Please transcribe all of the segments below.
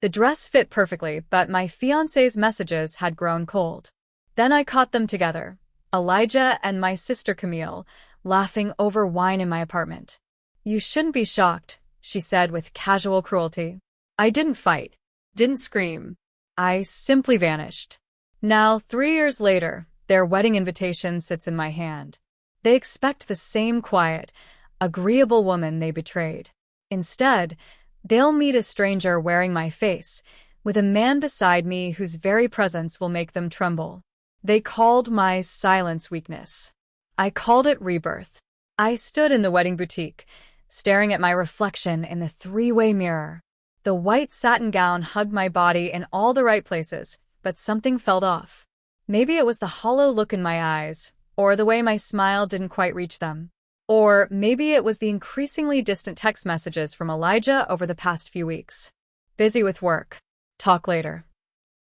The dress fit perfectly, but my fiancé's messages had grown cold. Then I caught them together, Elijah and my sister Camille, laughing over wine in my apartment. "You shouldn't be shocked," she said with casual cruelty. "I didn't fight, didn't scream. I simply vanished." Now, 3 years later, their wedding invitation sits in my hand. They expect the same quiet, agreeable woman they betrayed. Instead, they'll meet a stranger wearing my face, with a man beside me whose very presence will make them tremble. They called my silence weakness. I called it rebirth. I stood in the wedding boutique, staring at my reflection in the three-way mirror. The white satin gown hugged my body in all the right places, but something felt off. Maybe it was the hollow look in my eyes, or the way my smile didn't quite reach them. Or maybe it was the increasingly distant text messages from Elijah over the past few weeks. "Busy with work. Talk later.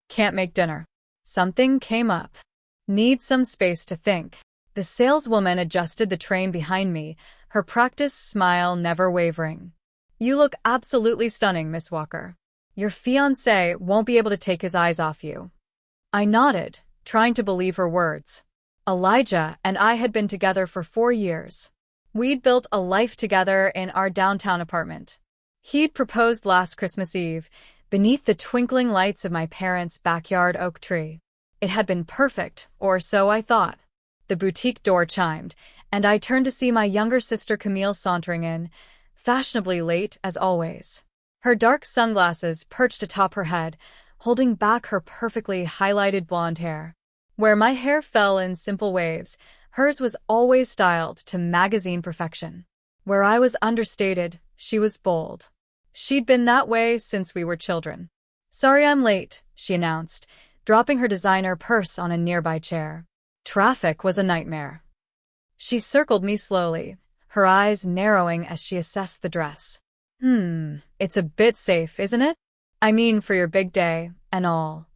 Can't make dinner. Something came up. Need some space to think." The saleswoman adjusted the train behind me, her practiced smile never wavering. "You look absolutely stunning, Miss Walker. Your fiancé won't be able to take his eyes off you." I nodded, trying to believe her words. Elijah and I had been together for 4 years. We'd built a life together in our downtown apartment. He'd proposed last Christmas Eve, beneath the twinkling lights of my parents' backyard oak tree. It had been perfect, or so I thought. The boutique door chimed, and I turned to see my younger sister Camille sauntering in, fashionably late as always. Her dark sunglasses perched atop her head, holding back her perfectly highlighted blonde hair. Where my hair fell in simple waves, hers was always styled to magazine perfection. Where I was understated, she was bold. She'd been that way since we were children. "Sorry I'm late," she announced, dropping her designer purse on a nearby chair. Traffic was a nightmare. She circled me slowly, her eyes narrowing as she assessed the dress. It's a bit safe, isn't it? I mean, for your big day, and all."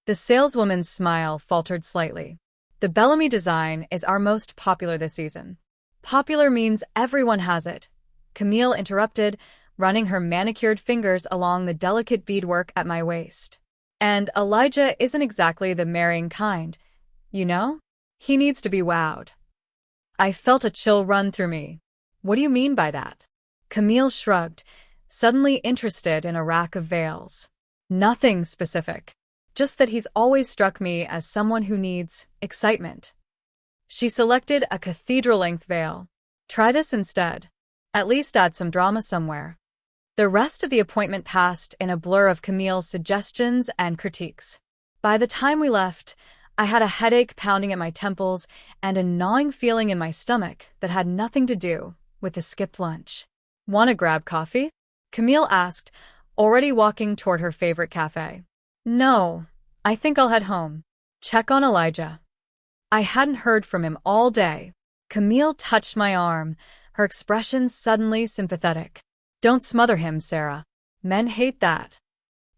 The saleswoman's smile faltered slightly. "The Bellamy design is our most popular this season." "Popular means everyone has it," Camille interrupted, running her manicured fingers along the delicate beadwork at my waist. "And Elijah isn't exactly the marrying kind. You know? He needs to be wowed." I felt a chill run through me. "What do you mean by that?" Camille shrugged, suddenly interested in a rack of veils. "Nothing specific. Just that he's always struck me as someone who needs excitement." She selected a cathedral-length veil. "Try this instead. At least add some drama somewhere." The rest of the appointment passed in a blur of Camille's suggestions and critiques. By the time we left, I had a headache pounding at my temples and a gnawing feeling in my stomach that had nothing to do with the skipped lunch. "Want to grab coffee?" Camille asked, already walking toward her favorite cafe. "No, I think I'll head home. Check on Elijah." I hadn't heard from him all day. Camille touched my arm, her expression suddenly sympathetic. "Don't smother him, Sarah. Men hate that."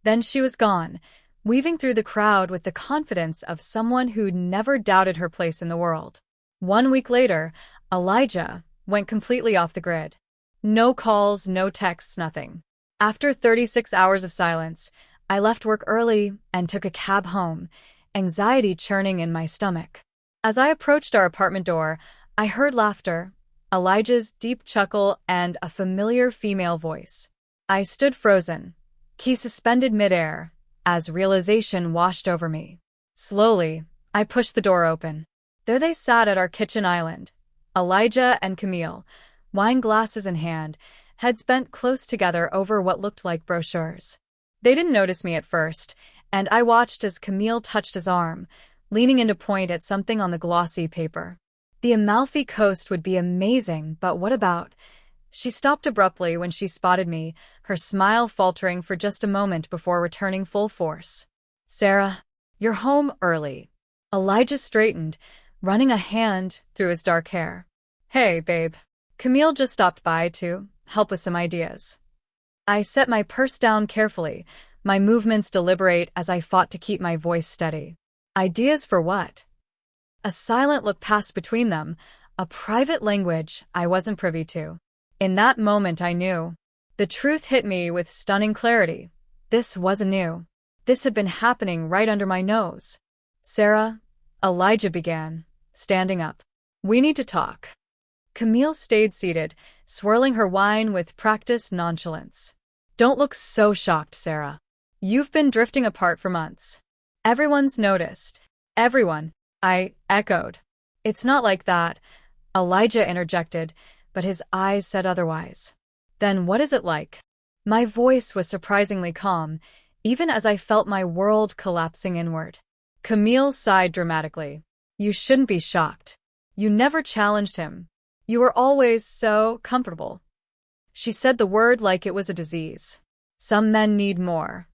Then she was gone, weaving through the crowd with the confidence of someone who'd never doubted her place in the world. 1 week later, Elijah went completely off the grid. No calls, no texts, nothing. After 36 hours of silence, I left work early and took a cab home, anxiety churning in my stomach. As I approached our apartment door, I heard laughter, Elijah's deep chuckle, and a familiar female voice. I stood frozen, key suspended midair, as realization washed over me. Slowly, I pushed the door open. There they sat at our kitchen island, Elijah and Camille, wine glasses in hand, heads bent close together over what looked like brochures. They didn't notice me at first, and I watched as Camille touched his arm, leaning in to point at something on the glossy paper. The Amalfi Coast would be amazing, but what about? She stopped abruptly when she spotted me, her smile faltering for just a moment before returning full force. "Sarah, you're home early." Elijah straightened, running a hand through his dark hair. "Hey, babe. Camille just stopped by to help with some ideas." I set my purse down carefully, my movements deliberate as I fought to keep my voice steady. "Ideas for what?" A silent look passed between them, a private language I wasn't privy to. In that moment I knew. The truth hit me with stunning clarity. This wasn't new. This had been happening right under my nose. Sarah, Elijah began, standing up. We need to talk. Camille stayed seated, swirling her wine with practiced nonchalance. Don't look so shocked, Sarah. You've been drifting apart for months. Everyone's noticed. Everyone, I echoed. It's not like that, Elijah interjected, but his eyes said otherwise. Then what is it like? My voice was surprisingly calm, even as I felt my world collapsing inward. Camille sighed dramatically. You shouldn't be shocked. You never challenged him. You were always so comfortable. She said the word like it was a disease. Some men need more.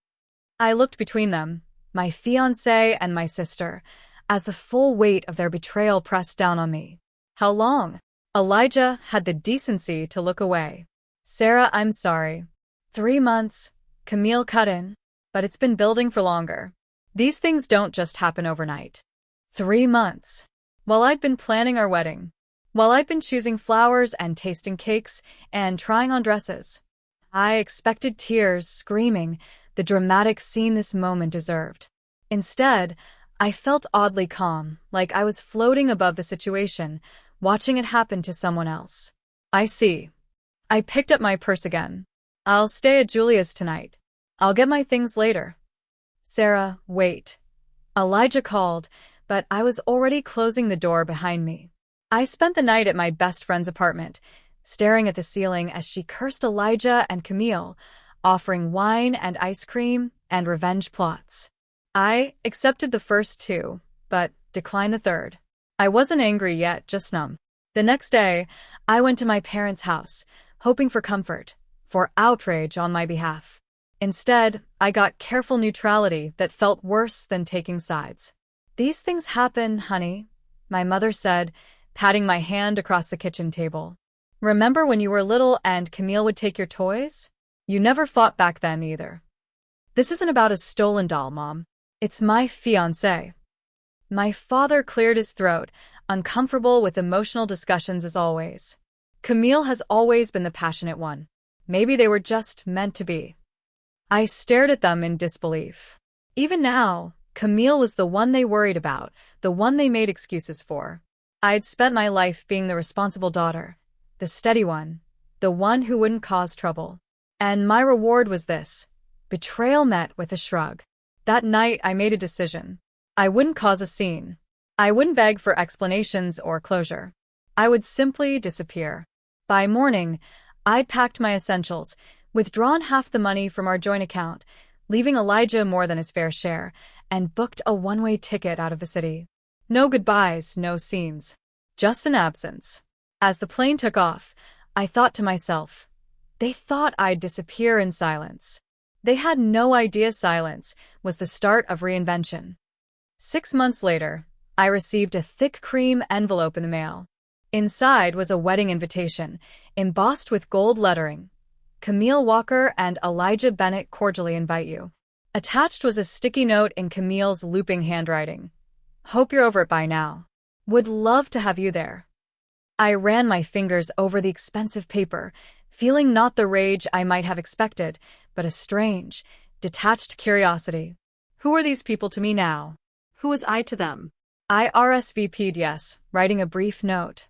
I looked between them, my fiancé and my sister, as the full weight of their betrayal pressed down on me. How long? Elijah had the decency to look away. Sarah, I'm sorry. 3 months, Camille cut in, but it's been building for longer. These things don't just happen overnight. 3 months. While I'd been planning our wedding, while I'd been choosing flowers and tasting cakes and trying on dresses, I expected tears, screaming, the dramatic scene this moment deserved. Instead, I felt oddly calm, like I was floating above the situation, watching it happen to someone else. I see. I picked up my purse again. I'll stay at Julia's tonight. I'll get my things later. Sarah, wait. Elijah called, but I was already closing the door behind me. I spent the night at my best friend's apartment, staring at the ceiling as she cursed Elijah and Camille, offering wine and ice cream and revenge plots. I accepted the first 2, but declined the third. I wasn't angry yet, just numb. The next day, I went to my parents' house, hoping for comfort, for outrage on my behalf. Instead, I got careful neutrality that felt worse than taking sides. These things happen, honey, my mother said, patting my hand across the kitchen table. Remember when you were little and Camille would take your toys? You never fought back then either. This isn't about a stolen doll, Mom. It's my fiancé. My father cleared his throat, uncomfortable with emotional discussions as always. Camille has always been the passionate one. Maybe they were just meant to be. I stared at them in disbelief. Even now, Camille was the one they worried about, the one they made excuses for. I'd spent my life being the responsible daughter, the steady one, the one who wouldn't cause trouble. And my reward was this: betrayal met with a shrug. That night, I made a decision. I wouldn't cause a scene. I wouldn't beg for explanations or closure. I would simply disappear. By morning, I'd packed my essentials, withdrawn half the money from our joint account, leaving Elijah more than his fair share, and booked a one-way ticket out of the city. No goodbyes, no scenes. Just an absence. As the plane took off, I thought to myself, they thought I'd disappear in silence. They had no idea silence was the start of reinvention. 6 months later, I received a thick cream envelope in the mail. Inside was a wedding invitation, embossed with gold lettering. Camille Walker and Elijah Bennett cordially invite you. Attached was a sticky note in Camille's looping handwriting. Hope you're over it by now. Would love to have you there. I ran my fingers over the expensive paper, feeling not the rage I might have expected, but a strange, detached curiosity. Who are these people to me now? Who was I to them? I RSVP'd yes, writing a brief note.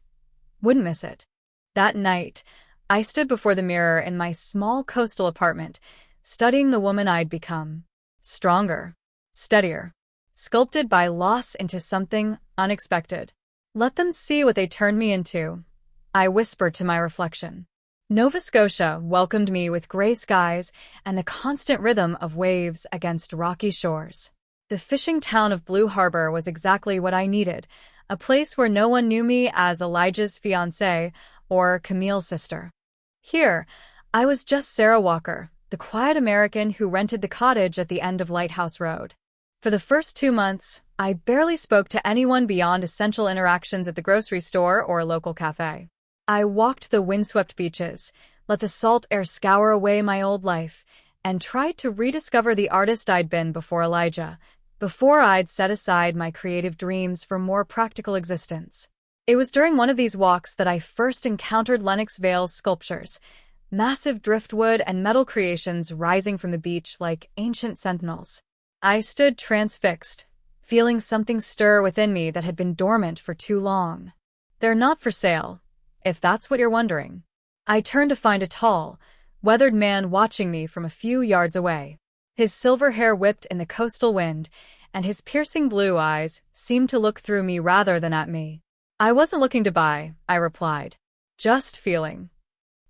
Wouldn't miss it. That night, I stood before the mirror in my small coastal apartment, studying the woman I'd become. Stronger, steadier, sculpted by loss into something unexpected. Let them see what they turned me into, I whispered to my reflection. Nova Scotia welcomed me with gray skies and the constant rhythm of waves against rocky shores. The fishing town of Blue Harbor was exactly what I needed, a place where no one knew me as Elijah's fiancé or Camille's sister. Here, I was just Sarah Walker, the quiet American who rented the cottage at the end of Lighthouse Road. For the first 2 months, I barely spoke to anyone beyond essential interactions at the grocery store or local cafe. I walked the windswept beaches, let the salt air scour away my old life, and tried to rediscover the artist I'd been before Elijah, before I'd set aside my creative dreams for more practical existence. It was during one of these walks that I first encountered Lenox Vale's sculptures, massive driftwood and metal creations rising from the beach like ancient sentinels. I stood transfixed, feeling something stir within me that had been dormant for too long. They're not for sale, if that's what you're wondering. I turned to find a tall, weathered man watching me from a few yards away. His silver hair whipped in the coastal wind, and his piercing blue eyes seemed to look through me rather than at me. I wasn't looking to buy, I replied. Just feeling.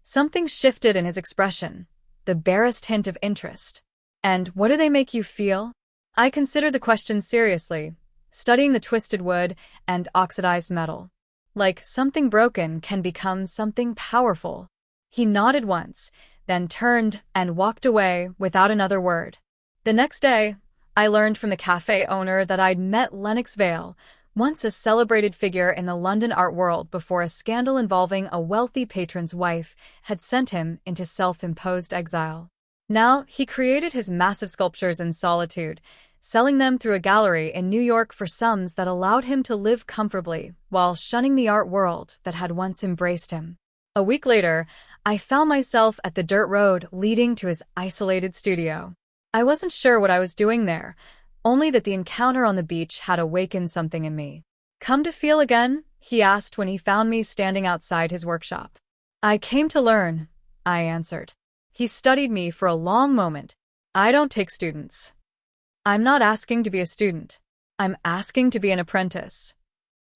Something shifted in his expression, the barest hint of interest. And what do they make you feel? I considered the question seriously, studying the twisted wood and oxidized metal. Like something broken can become something powerful. He nodded once, then turned and walked away without another word. The next day, I learned from the cafe owner that I'd met Lennox Vale, once a celebrated figure in the London art world before a scandal involving a wealthy patron's wife had sent him into self-imposed exile. Now, he created his massive sculptures in solitude, selling them through a gallery in New York for sums that allowed him to live comfortably while shunning the art world that had once embraced him. A week later, I found myself at the dirt road leading to his isolated studio. I wasn't sure what I was doing there, only that the encounter on the beach had awakened something in me. "Come to feel again?" he asked when he found me standing outside his workshop. "I came to learn," I answered. He studied me for a long moment. "I don't take students." "I'm not asking to be a student. I'm asking to be an apprentice."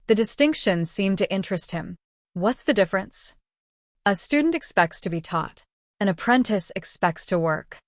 The distinction seemed to interest him. "What's the difference?" "A student expects to be taught. An apprentice expects to work."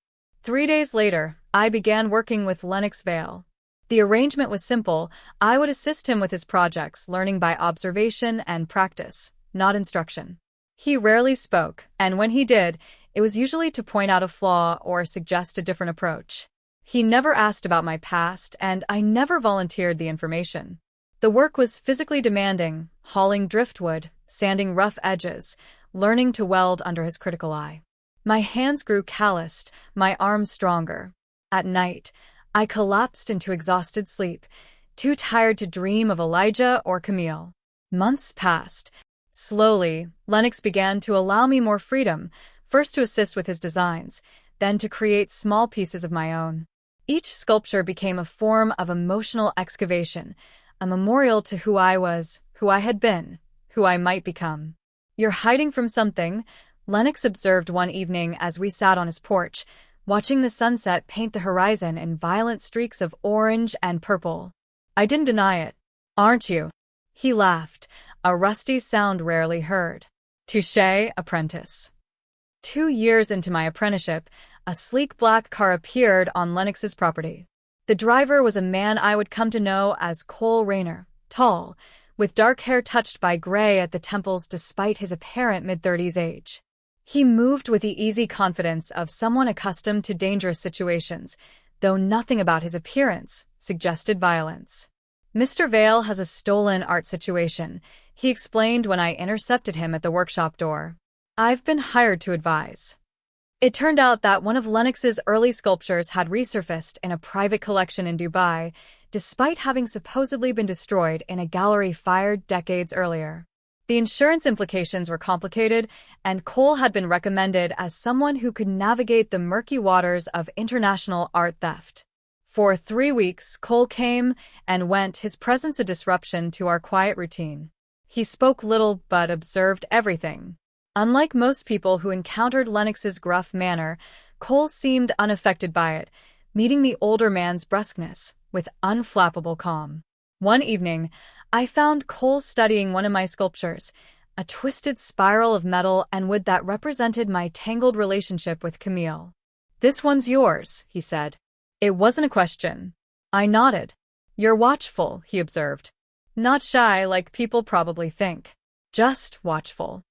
3 days later, I began working with Lennox Vale. The arrangement was simple. I would assist him with his projects, learning by observation and practice, not instruction. He rarely spoke, and when he did, it was usually to point out a flaw or suggest a different approach. He never asked about my past, and I never volunteered the information. The work was physically demanding, hauling driftwood, sanding rough edges, learning to weld under his critical eye. My hands grew calloused, my arms stronger. At night, I collapsed into exhausted sleep, too tired to dream of Elijah or Camille. Months passed. Slowly, Lennox began to allow me more freedom, first to assist with his designs, then to create small pieces of my own. Each sculpture became a form of emotional excavation, a memorial to who I was, who I had been, who I might become. "You're hiding from something," Lennox observed one evening as we sat on his porch, watching the sunset paint the horizon in violent streaks of orange and purple. I didn't deny it. "Aren't you?" He laughed, a rusty sound rarely heard. "Touché, apprentice." 2 years into my apprenticeship, a sleek black car appeared on Lennox's property. The driver was a man I would come to know as Cole Rayner, tall, with dark hair touched by gray at the temples despite his apparent mid-30s age. He moved with the easy confidence of someone accustomed to dangerous situations, though nothing about his appearance suggested violence. "Mr. Vale has a stolen art situation," he explained when I intercepted him at the workshop door. "I've been hired to advise." It turned out that one of Lennox's early sculptures had resurfaced in a private collection in Dubai, despite having supposedly been destroyed in a gallery fired decades earlier. The insurance implications were complicated, and Cole had been recommended as someone who could navigate the murky waters of international art theft. For 3 weeks, Cole came and went, his presence a disruption to our quiet routine. He spoke little but observed everything. Unlike most people who encountered Lennox's gruff manner, Cole seemed unaffected by it, meeting the older man's brusqueness with unflappable calm. One evening, I found Cole studying one of my sculptures, a twisted spiral of metal and wood that represented my tangled relationship with Camille. "This one's yours," he said. It wasn't a question. I nodded. "You're watchful," he observed. "Not shy like people probably think. Just watchful."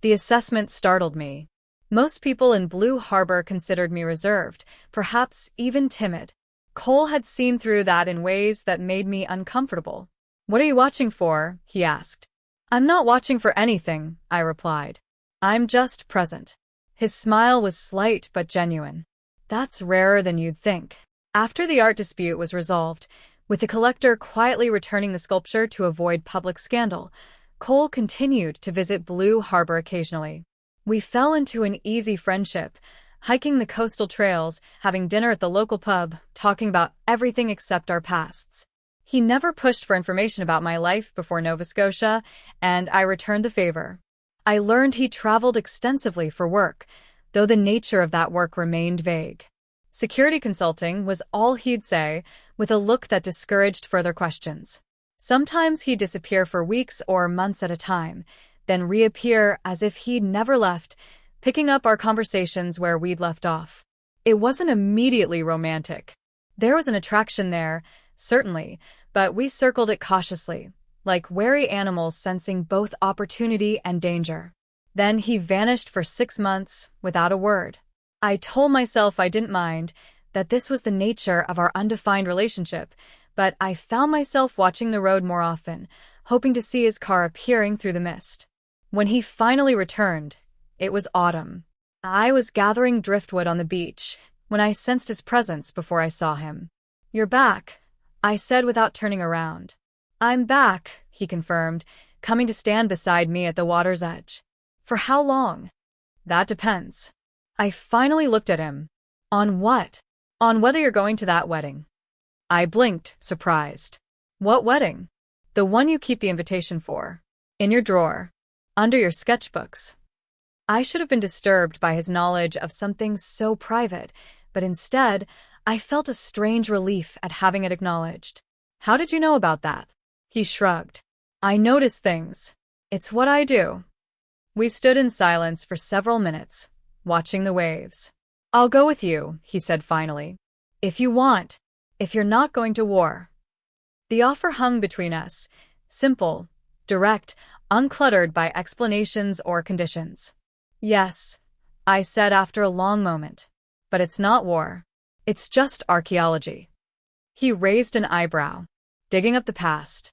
The assessment startled me. Most people in Blue Harbor considered me reserved, perhaps even timid. Cole had seen through that in ways that made me uncomfortable. "What are you watching for?" he asked. "I'm not watching for anything," I replied. "I'm just present." His smile was slight but genuine. "That's rarer than you'd think." After the art dispute was resolved, with the collector quietly returning the sculpture to avoid public scandal, Cole continued to visit Blue Harbor occasionally. We fell into an easy friendship, hiking the coastal trails, having dinner at the local pub, talking about everything except our pasts. He never pushed for information about my life before Nova Scotia, and I returned the favor. I learned he traveled extensively for work, though the nature of that work remained vague. Security consulting was all he'd say, with a look that discouraged further questions. Sometimes he'd disappear for weeks or months at a time, then reappear as if he'd never left, picking up our conversations where we'd left off. It wasn't immediately romantic. There was an attraction there, certainly, but we circled it cautiously, like wary animals sensing both opportunity and danger. Then he vanished for 6 months, without a word. I told myself I didn't mind, that this was the nature of our undefined relationship, but I found myself watching the road more often, hoping to see his car appearing through the mist. When he finally returned, it was autumn. I was gathering driftwood on the beach when I sensed his presence before I saw him. "You're back," I said without turning around. "I'm back," he confirmed, coming to stand beside me at the water's edge. "For how long?" "That depends." I finally looked at him. "On what?" "On whether you're going to that wedding." I blinked, surprised. "What wedding?" "The one you keep the invitation for. In your drawer. Under your sketchbooks." I should have been disturbed by his knowledge of something so private, but instead, I felt a strange relief at having it acknowledged. "How did you know about that?" He shrugged. "I notice things. It's what I do." We stood in silence for several minutes, watching the waves. "I'll go with you," he said finally. "If you want. If you're not going to war." The offer hung between us, simple, direct, uncluttered by explanations or conditions. "Yes," I said after a long moment. "But it's not war. It's just archaeology." He raised an eyebrow. "Digging up the past."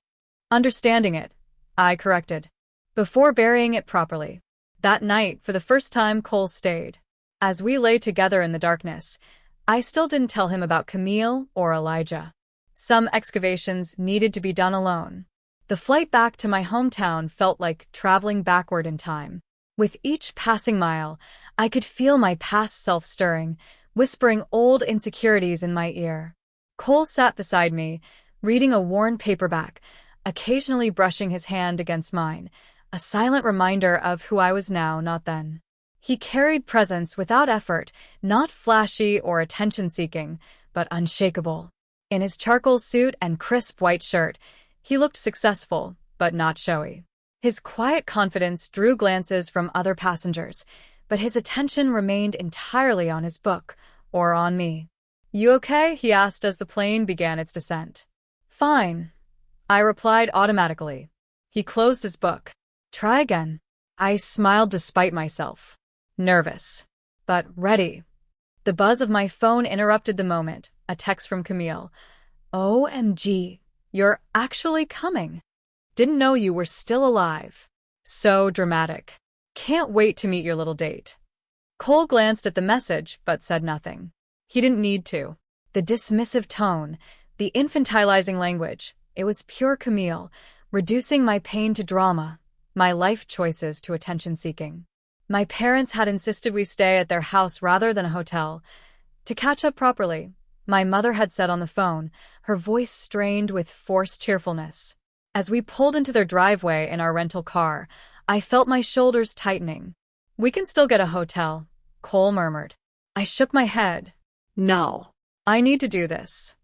"Understanding it," I corrected. "Before burying it properly." That night, for the first time, Cole stayed. As we lay together in the darkness, I still didn't tell him about Camille or Elijah. Some excavations needed to be done alone. The flight back to my hometown felt like traveling backward in time. With each passing mile, I could feel my past self stirring, whispering old insecurities in my ear. Cole sat beside me, reading a worn paperback, occasionally brushing his hand against mine, a silent reminder of who I was now, not then. He carried presence without effort, not flashy or attention-seeking, but unshakable. In his charcoal suit and crisp white shirt, he looked successful, but not showy. His quiet confidence drew glances from other passengers, but his attention remained entirely on his book, or on me. "You okay?" he asked as the plane began its descent. "Fine," I replied automatically. He closed his book. "Try again." I smiled despite myself. Nervous, but ready. The buzz of my phone interrupted the moment, a text from Camille. "OMG, you're actually coming. Didn't know you were still alive. So dramatic. Can't wait to meet your little date." Cole glanced at the message but said nothing. He didn't need to. The dismissive tone, the infantilizing language, it was pure Camille, reducing my pain to drama, my life choices to attention-seeking. My parents had insisted we stay at their house rather than a hotel. To catch up properly, my mother had said on the phone, her voice strained with forced cheerfulness. As we pulled into their driveway in our rental car, I felt my shoulders tightening. "We can still get a hotel," Cole murmured. I shook my head. "No. I need to do this."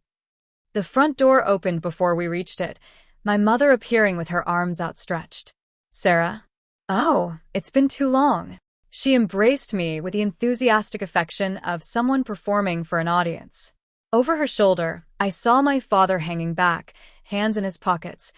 The front door opened before we reached it, my mother appearing with her arms outstretched. "Sarah?" "Oh, it's been too long." She embraced me with the enthusiastic affection of someone performing for an audience. Over her shoulder, I saw my father hanging back, hands in his pockets,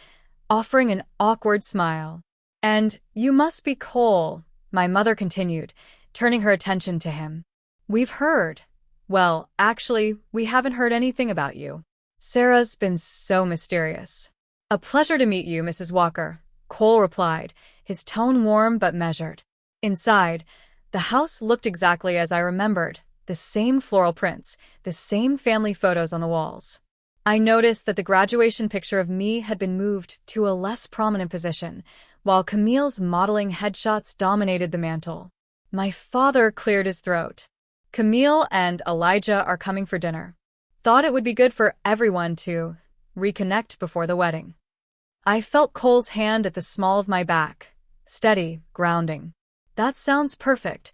offering an awkward smile. "And you must be Cole," my mother continued, turning her attention to him. "We've heard. Well, actually, we haven't heard anything about you. Sarah's been so mysterious." "A pleasure to meet you, Mrs. Walker," Cole replied, his tone warm but measured. Inside, the house looked exactly as I remembered, the same floral prints, the same family photos on the walls. I noticed that the graduation picture of me had been moved to a less prominent position, while Camille's modeling headshots dominated the mantel. My father cleared his throat. Camille and Elijah are coming for dinner. Thought it would be good for everyone to reconnect before the wedding. I felt Cole's hand at the small of my back. Steady, grounding. That sounds perfect,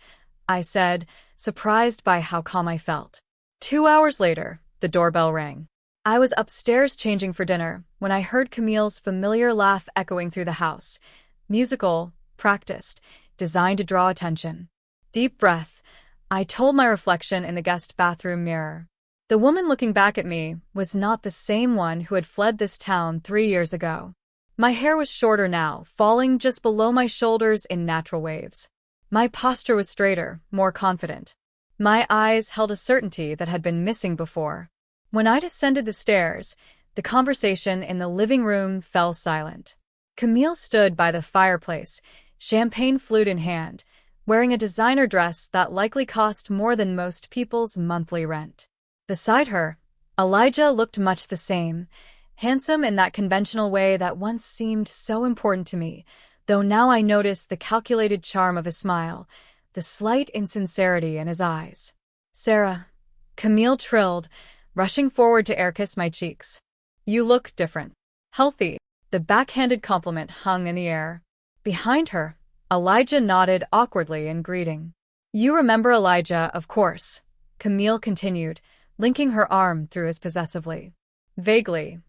I said, surprised by how calm I felt. 2 hours later, the doorbell rang. I was upstairs changing for dinner when I heard Camille's familiar laugh echoing through the house. Musical, practiced, designed to draw attention. Deep breath, I told my reflection in the guest bathroom mirror. The woman looking back at me was not the same one who had fled this town 3 years ago. My hair was shorter now, falling just below my shoulders in natural waves. My posture was straighter, more confident. My eyes held a certainty that had been missing before. When I descended the stairs, the conversation in the living room fell silent. Camille stood by the fireplace, champagne flute in hand, wearing a designer dress that likely cost more than most people's monthly rent. Beside her, Elijah looked much the same, handsome in that conventional way that once seemed so important to me, though now I noticed the calculated charm of his smile, the slight insincerity in his eyes. "Sarah," Camille trilled, rushing forward to air-kiss my cheeks. "You look different. Healthy." The backhanded compliment hung in the air. Behind her, Elijah nodded awkwardly in greeting. "You remember Elijah, of course," Camille continued, linking her arm through his possessively. "Vaguely,"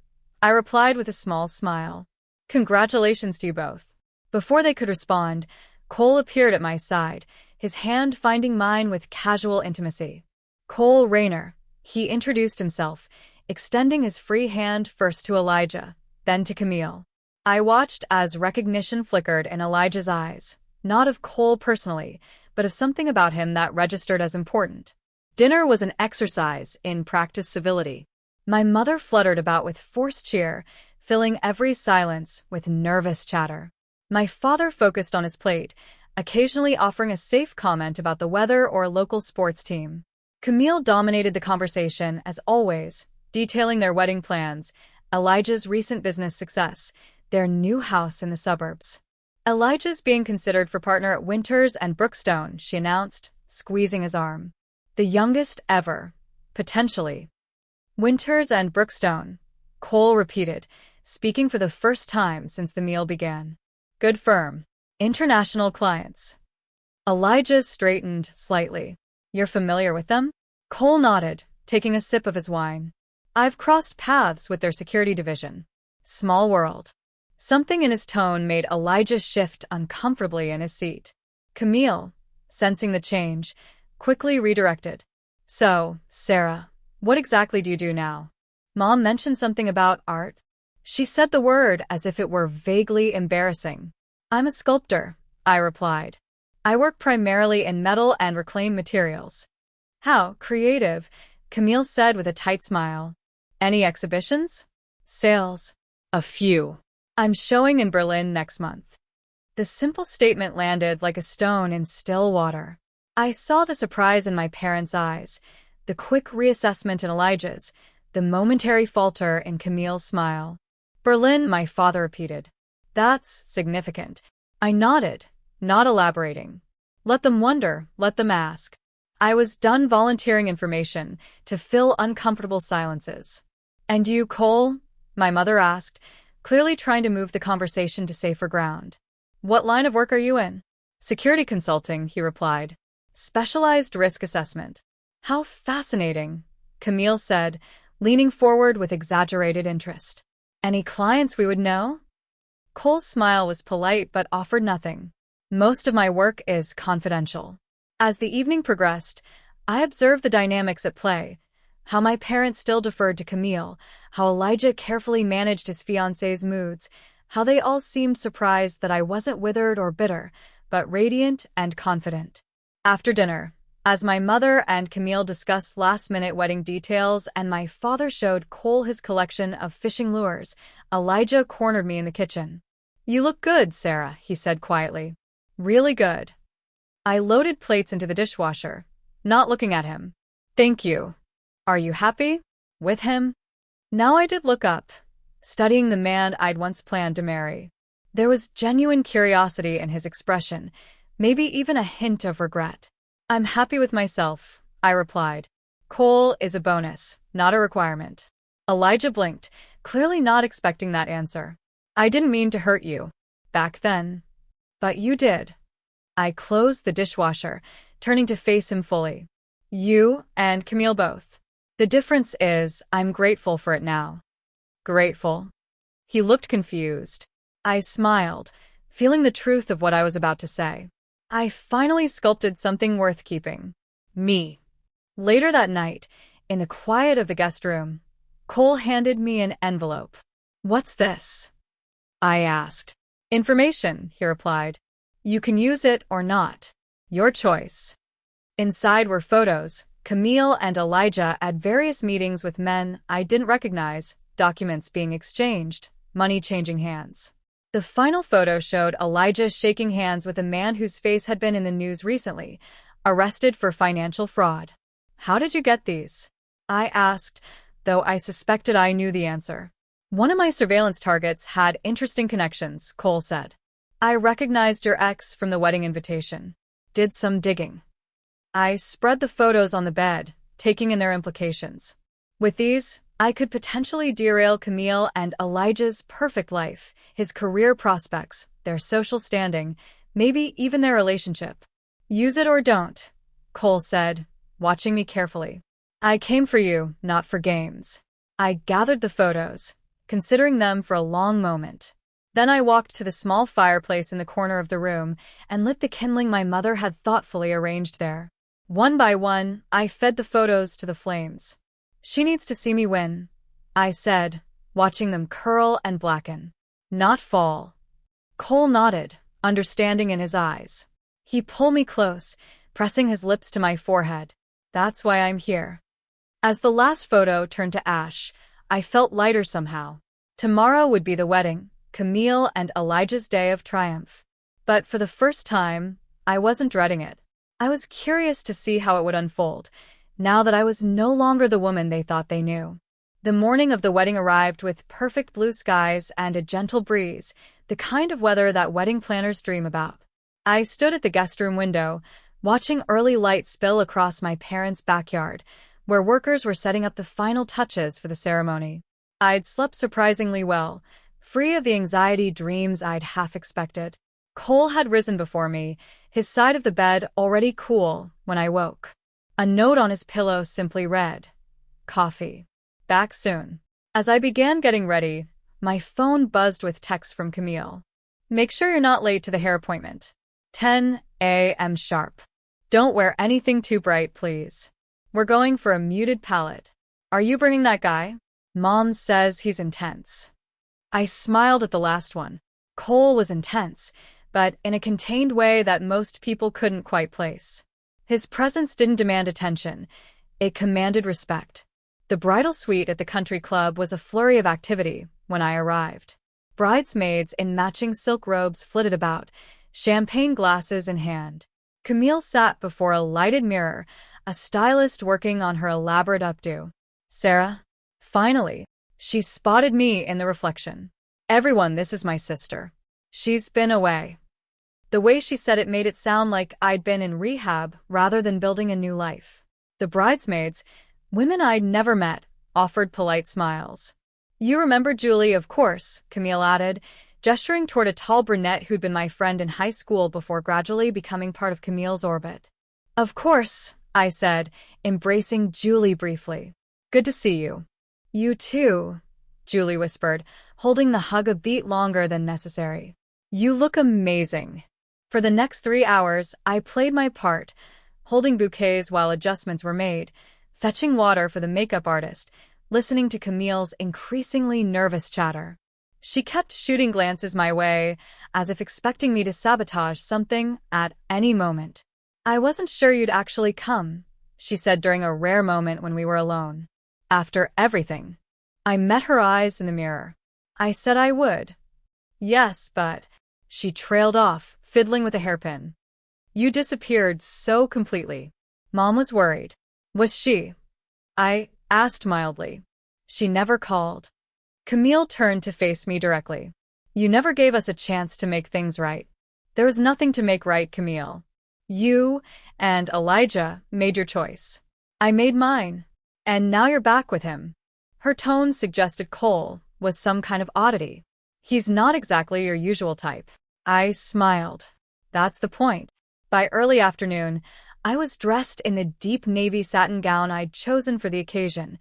I replied with a small smile. "Congratulations to you both." Before they could respond, Cole appeared at my side, his hand finding mine with casual intimacy. "Cole Rayner," he introduced himself, extending his free hand first to Elijah, then to Camille. I watched as recognition flickered in Elijah's eyes, not of Cole personally, but of something about him that registered as important. Dinner was an exercise in practiced civility. My mother fluttered about with forced cheer, filling every silence with nervous chatter. My father focused on his plate, occasionally offering a safe comment about the weather or a local sports team. Camille dominated the conversation, as always, detailing their wedding plans, Elijah's recent business success, their new house in the suburbs. "Elijah's being considered for partner at Winters and Brookstone," she announced, squeezing his arm. "The youngest ever, potentially." "Winters and Brookstone," Cole repeated, speaking for the first time since the meal began. "Good firm. International clients." Elijah straightened slightly. "You're familiar with them?" Cole nodded, taking a sip of his wine. "I've crossed paths with their security division. Small world." Something in his tone made Elijah shift uncomfortably in his seat. Camille, sensing the change, quickly redirected. "So, Sarah, what exactly do you do now? Mom mentioned something about art." She said the word as if it were vaguely embarrassing. "I'm a sculptor," I replied. "I work primarily in metal and reclaimed materials." "How creative," Camille said with a tight smile. "Any exhibitions?" "Sales." "A few. I'm showing in Berlin next month." The simple statement landed like a stone in still water. I saw the surprise in my parents' eyes, the quick reassessment in Elijah's, the momentary falter in Camille's smile. "Berlin," my father repeated. "That's significant." I nodded, not elaborating. Let them wonder, let them ask. I was done volunteering information to fill uncomfortable silences. "And you, Cole?" my mother asked, clearly trying to move the conversation to safer ground. "What line of work are you in?" "Security consulting," he replied. "Specialized risk assessment." "How fascinating," Camille said, leaning forward with exaggerated interest. "Any clients we would know?" Cole's smile was polite but offered nothing. "Most of my work is confidential." As the evening progressed, I observed the dynamics at play, how my parents still deferred to Camille, how Elijah carefully managed his fiancé's moods, how they all seemed surprised that I wasn't withered or bitter, but radiant and confident. After dinner, as my mother and Camille discussed last-minute wedding details and my father showed Cole his collection of fishing lures, Elijah cornered me in the kitchen. "You look good, Sarah," he said quietly. "Really good." I loaded plates into the dishwasher, not looking at him. "Thank you. Are you happy? With him?" Now I did look up, studying the man I'd once planned to marry. There was genuine curiosity in his expression, maybe even a hint of regret. I'm happy with myself, I replied. Cole is a bonus, not a requirement. Elijah blinked, clearly not expecting that answer. I didn't mean to hurt you. Back then. But you did. I closed the dishwasher, turning to face him fully. You and Camille both. The difference is, I'm grateful for it now. Grateful? He looked confused. I smiled, feeling the truth of what I was about to say. I finally sculpted something worth keeping. Me. Later that night, in the quiet of the guest room, Cole handed me an envelope. What's this? I asked. Information, he replied. You can use it or not. Your choice. Inside were photos, Camille and Elijah at various meetings with men I didn't recognize, documents being exchanged, money changing hands. The final photo showed Elijah shaking hands with a man whose face had been in the news recently, arrested for financial fraud. How did you get these? I asked, though I suspected I knew the answer. One of my surveillance targets had interesting connections, Cole said. I recognized your ex from the wedding invitation. Did some digging. I spread the photos on the bed, taking in their implications. With these, I could potentially derail Camille and Elijah's perfect life, his career prospects, their social standing, maybe even their relationship. Use it or don't, Cole said, watching me carefully. I came for you, not for games. I gathered the photos, considering them for a long moment. Then I walked to the small fireplace in the corner of the room and lit the kindling my mother had thoughtfully arranged there. One by one, I fed the photos to the flames. She needs to see me win, I said, watching them curl and blacken. Not fall. Cole nodded, understanding in his eyes. He pulled me close, pressing his lips to my forehead. That's why I'm here. As the last photo turned to ash, I felt lighter somehow. Tomorrow would be the wedding, Camille and Elijah's day of triumph. But for the first time, I wasn't dreading it. I was curious to see how it would unfold, now that I was no longer the woman they thought they knew. The morning of the wedding arrived with perfect blue skies and a gentle breeze, the kind of weather that wedding planners dream about. I stood at the guest room window, watching early light spill across my parents' backyard, where workers were setting up the final touches for the ceremony. I'd slept surprisingly well, free of the anxiety dreams I'd half expected. Cole had risen before me, his side of the bed already cool when I woke. A note on his pillow simply read, "Coffee. Back soon." As I began getting ready, my phone buzzed with texts from Camille. "Make sure you're not late to the hair appointment. 10 a.m. sharp. Don't wear anything too bright, please. We're going for a muted palette. Are you bringing that guy? Mom says he's intense." I smiled at the last one. Cole was intense, but in a contained way that most people couldn't quite place. His presence didn't demand attention. It commanded respect. The bridal suite at the country club was a flurry of activity when I arrived. Bridesmaids in matching silk robes flitted about, champagne glasses in hand. Camille sat before a lighted mirror, a stylist working on her elaborate updo. "Sarah?" Finally, she spotted me in the reflection. "Everyone, this is my sister. She's been away." The way she said it made it sound like I'd been in rehab rather than building a new life. The bridesmaids, women I'd never met, offered polite smiles. "You remember Julie, of course," Camille added, gesturing toward a tall brunette who'd been my friend in high school before gradually becoming part of Camille's orbit. "Of course," I said, embracing Julie briefly. "Good to see you." "You too," Julie whispered, holding the hug a beat longer than necessary. "You look amazing." For the next 3 hours, I played my part, holding bouquets while adjustments were made, fetching water for the makeup artist, listening to Camille's increasingly nervous chatter. She kept shooting glances my way, as if expecting me to sabotage something at any moment. "I wasn't sure you'd actually come," she said during a rare moment when we were alone. "After everything." I met her eyes in the mirror. "I said I would." "Yes, but..." She trailed off, fiddling with a hairpin. "You disappeared so completely." Mom was worried. "Was she?" I asked mildly. "She never called." Camille turned to face me directly. "You never gave us a chance to make things right." There was nothing to make right, Camille. You and Elijah made your choice. I made mine. And now you're back with him. Her tone suggested Cole was some kind of oddity. He's not exactly your usual type. I smiled. That's the point. By early afternoon, I was dressed in the deep navy satin gown I'd chosen for the occasion.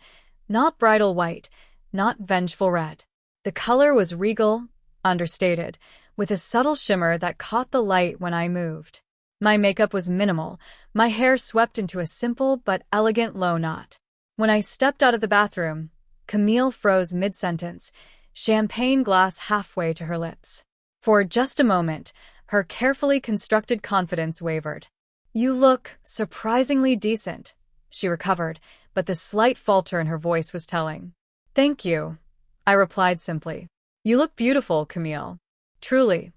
Not bridal white, not vengeful red. The color was regal, understated, with a subtle shimmer that caught the light when I moved. My makeup was minimal, my hair swept into a simple but elegant low knot. When I stepped out of the bathroom, Camille froze mid-sentence, champagne glass halfway to her lips. For just a moment, her carefully constructed confidence wavered. You look surprisingly decent, she recovered, but the slight falter in her voice was telling. Thank you, I replied simply. You look beautiful, Camille. Truly.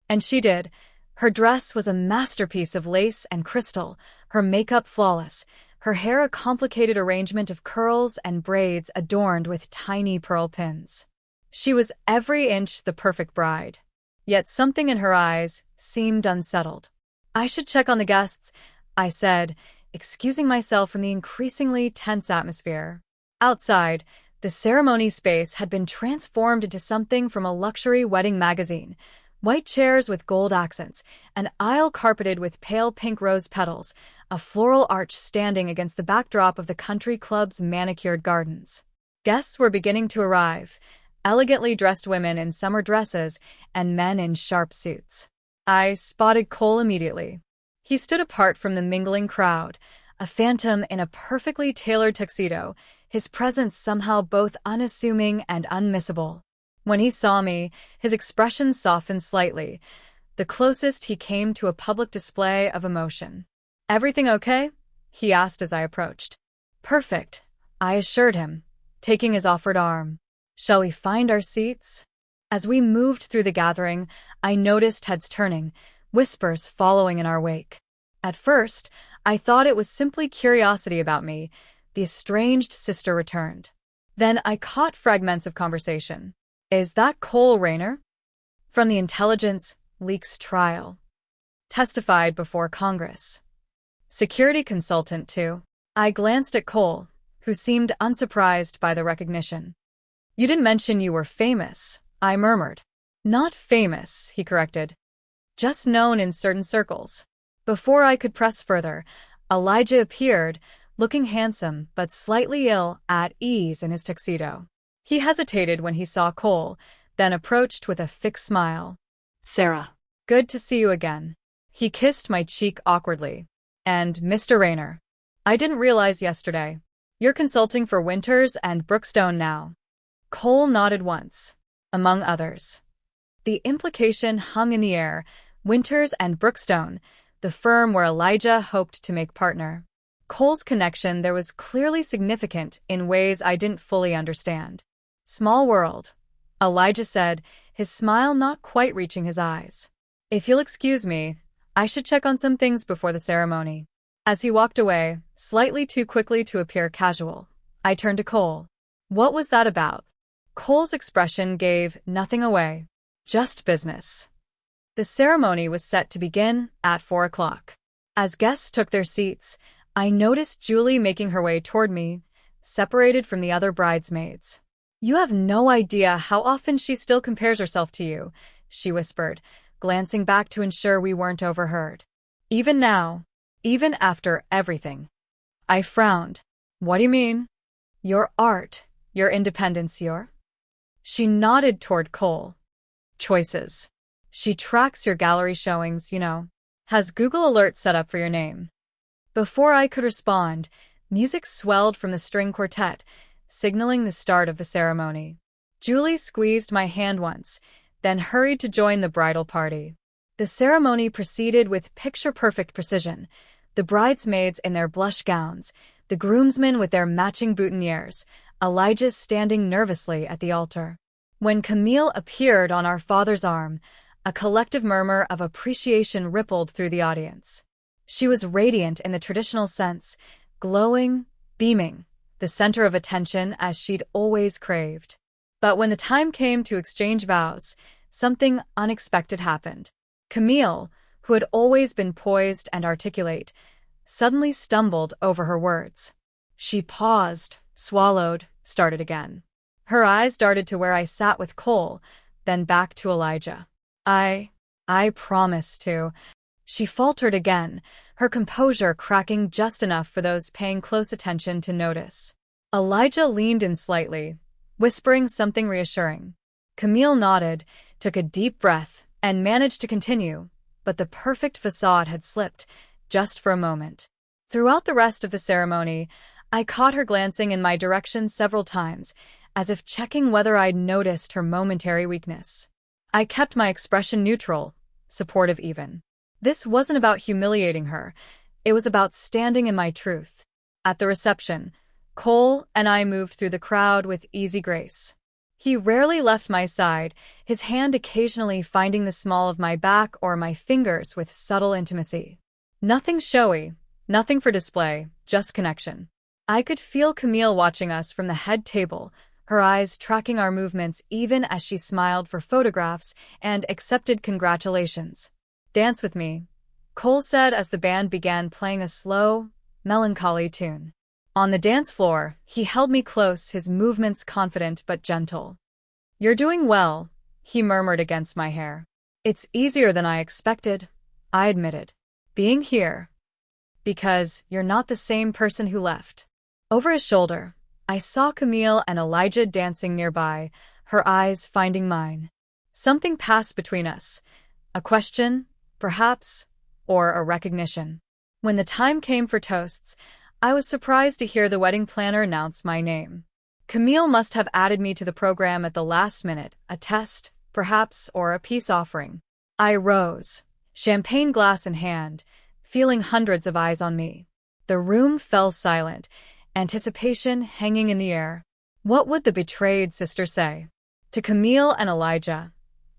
And she did. Her dress was a masterpiece of lace and crystal, her makeup flawless, her hair a complicated arrangement of curls and braids adorned with tiny pearl pins. She was every inch the perfect bride. Yet something in her eyes seemed unsettled. I should check on the guests, I said, excusing myself from the increasingly tense atmosphere. Outside, the ceremony space had been transformed into something from a luxury wedding magazine. White chairs with gold accents, an aisle carpeted with pale pink rose petals, a floral arch standing against the backdrop of the country club's manicured gardens. Guests were beginning to arrive, elegantly dressed women in summer dresses and men in sharp suits. I spotted Cole immediately. He stood apart from the mingling crowd, a phantom in a perfectly tailored tuxedo, his presence somehow both unassuming and unmissable. When he saw me, his expression softened slightly, the closest he came to a public display of emotion. Everything okay? He asked as I approached. Perfect, I assured him, taking his offered arm. Shall we find our seats? As we moved through the gathering, I noticed heads turning, whispers following in our wake. At first, I thought it was simply curiosity about me. The estranged sister returned. Then I caught fragments of conversation. Is that Cole Rayner? From the intelligence leaks trial. Testified before Congress. Security consultant, too. I glanced at Cole, who seemed unsurprised by the recognition. You didn't mention you were famous, I murmured. Not famous, he corrected. Just known in certain circles. Before I could press further, Elijah appeared, looking handsome but slightly ill at ease in his tuxedo. He hesitated when he saw Cole, then approached with a fixed smile. Sarah. Good to see you again. He kissed my cheek awkwardly. And Mr. Rayner. I didn't realize yesterday. You're consulting for Winters and Brookstone now. Cole nodded once, among others. The implication hung in the air. Winters and Brookstone, the firm where Elijah hoped to make partner. Cole's connection there was clearly significant in ways I didn't fully understand. Small world, Elijah said, his smile not quite reaching his eyes. If you'll excuse me, I should check on some things before the ceremony. As he walked away, slightly too quickly to appear casual, I turned to Cole. What was that about? Cole's expression gave nothing away. Just business. The ceremony was set to begin at 4 o'clock. As guests took their seats, I noticed Julie making her way toward me, separated from the other bridesmaids. You have no idea how often she still compares herself to you, she whispered, glancing back to ensure we weren't overheard. Even now, even after everything. I frowned. What do you mean? Your art, your independence, your... She nodded toward Cole. Choices. She tracks your gallery showings, you know. Has Google Alerts set up for your name. Before I could respond, music swelled from the string quartet, signaling the start of the ceremony. Julie squeezed my hand once, then hurried to join the bridal party. The ceremony proceeded with picture-perfect precision, the bridesmaids in their blush gowns, the groomsmen with their matching boutonnieres, Elijah standing nervously at the altar. When Camille appeared on our father's arm, a collective murmur of appreciation rippled through the audience. She was radiant in the traditional sense, glowing, beaming, the center of attention as she'd always craved. But when the time came to exchange vows, something unexpected happened. Camille, who had always been poised and articulate, suddenly stumbled over her words. She paused, swallowed, started again. Her eyes darted to where I sat with Cole, then back to Elijah. I promise to. She faltered again, her composure cracking just enough for those paying close attention to notice. Elijah leaned in slightly, whispering something reassuring. Camille nodded, took a deep breath, and managed to continue, but the perfect facade had slipped, just for a moment. Throughout the rest of the ceremony, I caught her glancing in my direction several times, as if checking whether I'd noticed her momentary weakness. I kept my expression neutral, supportive even. This wasn't about humiliating her, it was about standing in my truth. At the reception, Cole and I moved through the crowd with easy grace. He rarely left my side, his hand occasionally finding the small of my back or my fingers with subtle intimacy. Nothing showy, nothing for display, just connection. I could feel Camille watching us from the head table, her eyes tracking our movements even as she smiled for photographs and accepted congratulations. "Dance with me," Cole said as the band began playing a slow, melancholy tune. On the dance floor, he held me close, his movements confident but gentle. "You're doing well," he murmured against my hair. "It's easier than I expected," I admitted. "Being here. Because you're not the same person who left." Over his shoulder, I saw Camille and Elijah dancing nearby, her eyes finding mine. Something passed between us. A question, perhaps, or a recognition. When the time came for toasts, I was surprised to hear the wedding planner announce my name. Camille must have added me to the program at the last minute, a test, perhaps, or a peace offering. I rose, champagne glass in hand, feeling hundreds of eyes on me. The room fell silent, anticipation hanging in the air. What would the betrayed sister say? To Camille and Elijah,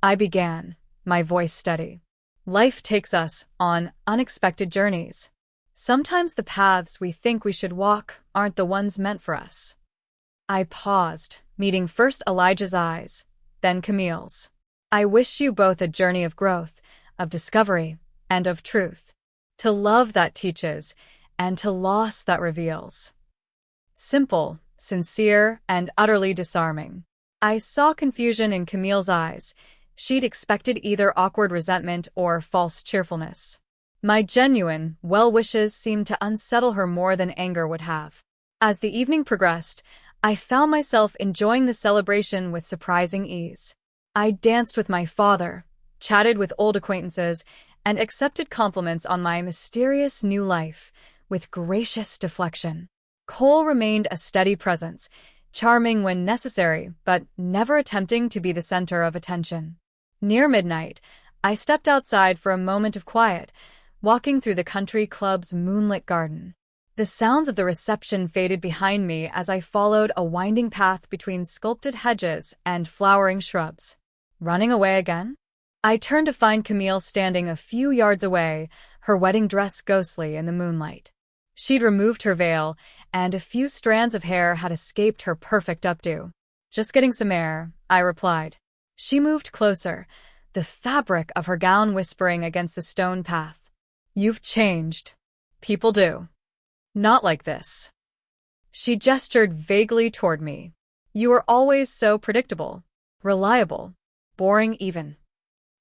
I began, my voice steady. Life takes us on unexpected journeys. Sometimes the paths we think we should walk aren't the ones meant for us. I paused, meeting first Elijah's eyes, then Camille's. I wish you both a journey of growth, of discovery, and of truth. To love that teaches, and to loss that reveals. Simple, sincere, and utterly disarming. I saw confusion in Camille's eyes. She'd expected either awkward resentment or false cheerfulness. My genuine well wishes seemed to unsettle her more than anger would have. As the evening progressed, I found myself enjoying the celebration with surprising ease. I danced with my father, chatted with old acquaintances, and accepted compliments on my mysterious new life with gracious deflection. Cole remained a steady presence, charming when necessary, but never attempting to be the center of attention. Near midnight, I stepped outside for a moment of quiet, walking through the country club's moonlit garden. The sounds of the reception faded behind me as I followed a winding path between sculpted hedges and flowering shrubs. Running away again? I turned to find Camille standing a few yards away, her wedding dress ghostly in the moonlight. She'd removed her veil, and a few strands of hair had escaped her perfect updo. "Just getting some air," I replied. She moved closer, the fabric of her gown whispering against the stone path. "You've changed. People do. Not like this." She gestured vaguely toward me. "You were always so predictable, reliable, boring even."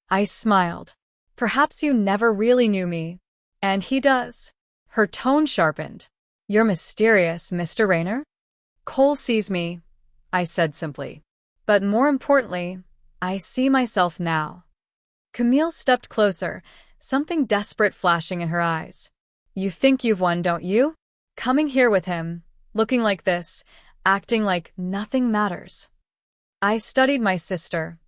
I smiled. "Perhaps you never really knew me." "And he does." Her tone sharpened. "You're mysterious, Mr. Rayner." "Cole sees me," I said simply. "But more importantly, I see myself now." Camille stepped closer, something desperate flashing in her eyes. "You think you've won, don't you? Coming here with him, looking like this, acting like nothing matters." I studied my sister.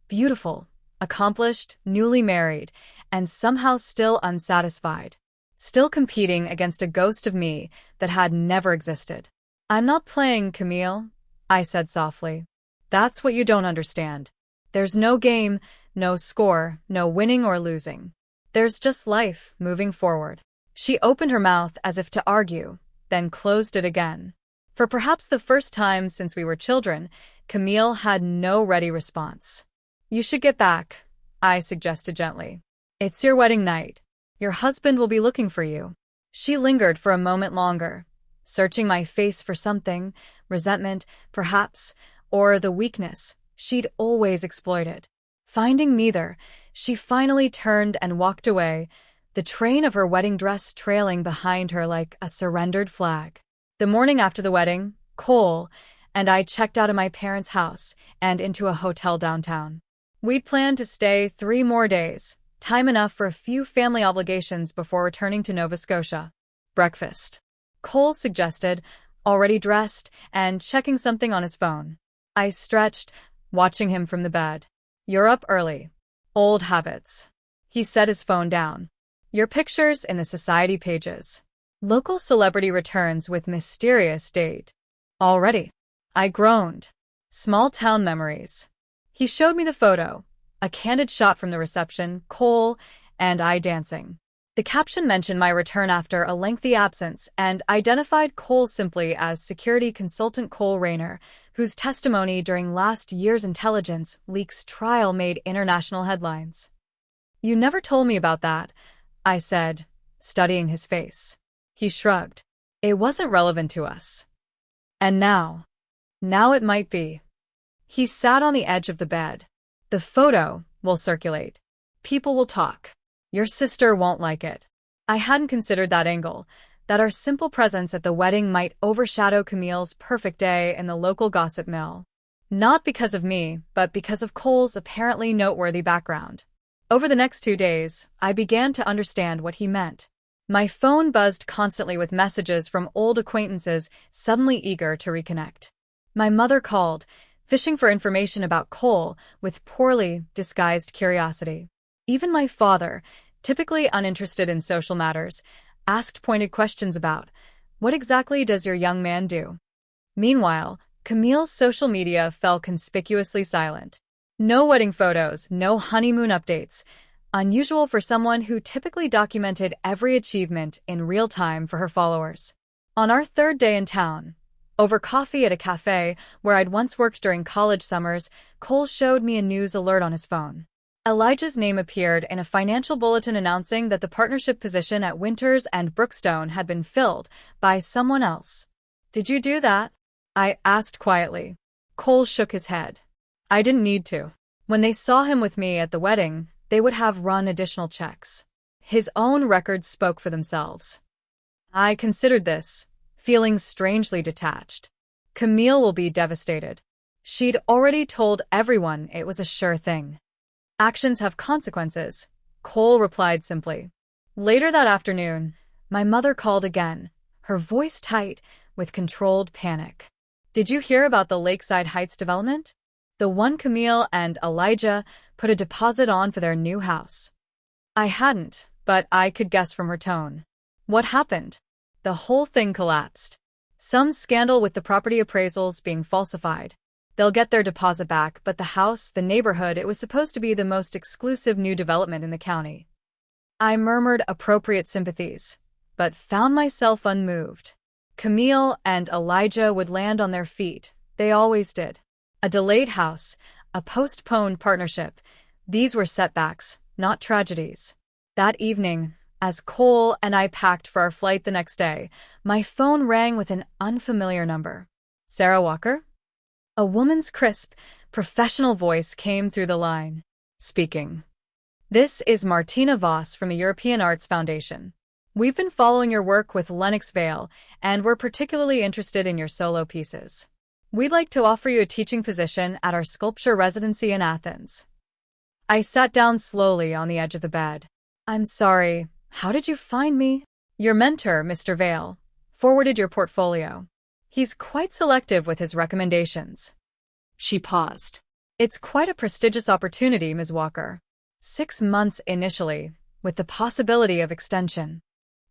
Beautiful, accomplished, newly married, and somehow still unsatisfied. Still competing against a ghost of me that had never existed. "I'm not playing, Camille," I said softly. "That's what you don't understand. There's no game, no score, no winning or losing. There's just life moving forward." She opened her mouth as if to argue, then closed it again. For perhaps the first time since we were children, Camille had no ready response. "You should get back," I suggested gently. It's your wedding night. Your husband will be looking for you. She lingered for a moment longer, searching my face for something, resentment, perhaps, or the weakness she'd always exploited. Finding neither, she finally turned and walked away, the train of her wedding dress trailing behind her like a surrendered flag. The morning after the wedding, Cole and I checked out of my parents' house and into a hotel downtown. We'd planned to stay 3 more days, time enough for a few family obligations before returning to Nova Scotia. Breakfast, Cole suggested, already dressed and checking something on his phone. I stretched, watching him from the bed. You're up early. Old habits. He set his phone down. Your pictures in the society pages. Local celebrity returns with mysterious date. Already. I groaned. Small town memories. He showed me the photo, a candid shot from the reception, Cole and I dancing. The caption mentioned my return after a lengthy absence and identified Cole simply as security consultant Cole Rayner, whose testimony during last year's intelligence leaks trial made international headlines. You never told me about that, I said, studying his face. He shrugged. It wasn't relevant to us. And now it might be. He sat on the edge of the bed. The photo will circulate. People will talk. Your sister won't like it. I hadn't considered that angle, that our simple presence at the wedding might overshadow Camille's perfect day in the local gossip mill. Not because of me, but because of Cole's apparently noteworthy background. Over the next 2 days, I began to understand what he meant. My phone buzzed constantly with messages from old acquaintances suddenly eager to reconnect. My mother called, fishing for information about Cole with poorly disguised curiosity. Even my father, typically uninterested in social matters, asked pointed questions about, what exactly does your young man do? Meanwhile, Camille's social media fell conspicuously silent. No wedding photos, no honeymoon updates, unusual for someone who typically documented every achievement in real time for her followers. On our 3rd day in town, over coffee at a cafe where I'd once worked during college summers, Cole showed me a news alert on his phone. Elijah's name appeared in a financial bulletin announcing that the partnership position at Winters and Brookstone had been filled by someone else. Did you do that? I asked quietly. Cole shook his head. I didn't need to. When they saw him with me at the wedding, they would have run additional checks. His own records spoke for themselves. I considered this, feeling strangely detached. Camille will be devastated. She'd already told everyone it was a sure thing. Actions have consequences, Cole replied simply. Later that afternoon, my mother called again, her voice tight with controlled panic. Did you hear about the Lakeside Heights development? The one Camille and Elijah put a deposit on for their new house. I hadn't, but I could guess from her tone. What happened? The whole thing collapsed. Some scandal with the property appraisals being falsified. They'll get their deposit back, but the house, the neighborhood, it was supposed to be the most exclusive new development in the county. I murmured appropriate sympathies, but found myself unmoved. Camille and Elijah would land on their feet. They always did. A delayed house, a postponed partnership. These were setbacks, not tragedies. That evening, as Cole and I packed for our flight the next day, my phone rang with an unfamiliar number. Sarah Walker? A woman's crisp, professional voice came through the line. Speaking. This is Martina Voss from the European Arts Foundation. We've been following your work with Lennox Vale, and we're particularly interested in your solo pieces. We'd like to offer you a teaching position at our sculpture residency in Athens. I sat down slowly on the edge of the bed. I'm sorry, how did you find me? Your mentor, Mr. Vale, forwarded your portfolio. He's quite selective with his recommendations. She paused. It's quite a prestigious opportunity, Ms. Walker. 6 months initially, with the possibility of extension.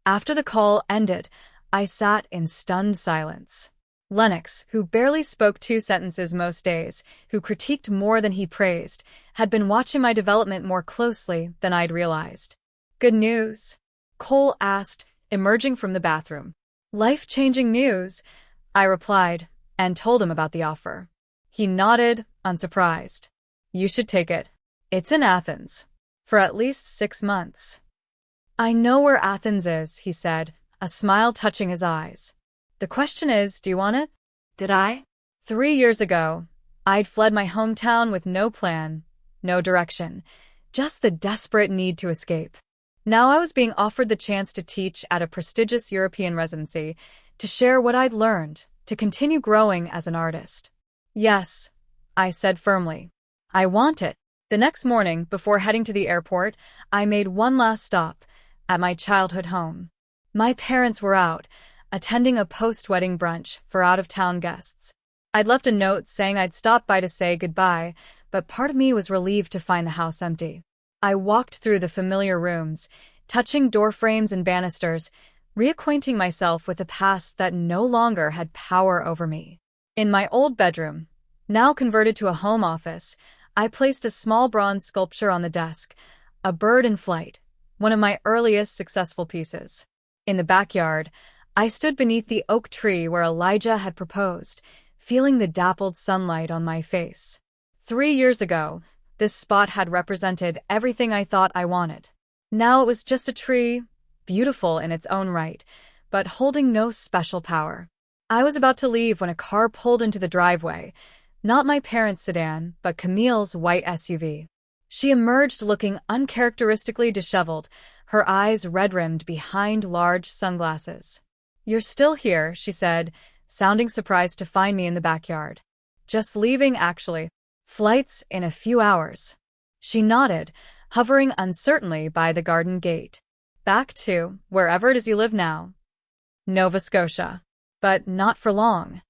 After the call ended, I sat in stunned silence. Lennox, who barely spoke 2 sentences most days, who critiqued more than he praised, had been watching my development more closely than I'd realized. Good news? Cole asked, emerging from the bathroom. Life-changing news, I replied, and told him about the offer. He nodded, unsurprised. You should take it. It's in Athens. For at least 6 months. I know where Athens is, he said, a smile touching his eyes. The question is, do you want it? Did I? 3 years ago, I'd fled my hometown with no plan, no direction, just the desperate need to escape. Now I was being offered the chance to teach at a prestigious European residency, to share what I'd learned, to continue growing as an artist. Yes, I said firmly. I want it. The next morning, before heading to the airport, I made one last stop, at my childhood home. My parents were out, attending a post-wedding brunch for out-of-town guests. I'd left a note saying I'd stop by to say goodbye, but part of me was relieved to find the house empty. I walked through the familiar rooms, touching door frames and banisters, reacquainting myself with a past that no longer had power over me. In my old bedroom, now converted to a home office, I placed a small bronze sculpture on the desk, a bird in flight, one of my earliest successful pieces. In the backyard, I stood beneath the oak tree where Elijah had proposed, feeling the dappled sunlight on my face. 3 years ago, this spot had represented everything I thought I wanted. Now it was just a tree, beautiful in its own right, but holding no special power. I was about to leave when a car pulled into the driveway, not my parents' sedan, but Camille's white SUV. She emerged looking uncharacteristically disheveled, her eyes red-rimmed behind large sunglasses. "You're still here," she said, sounding surprised to find me in the backyard. "Just leaving, actually. Flight's in a few hours." She nodded, hovering uncertainly by the garden gate. "Back to wherever it is you live now." "Nova Scotia." "But not for long."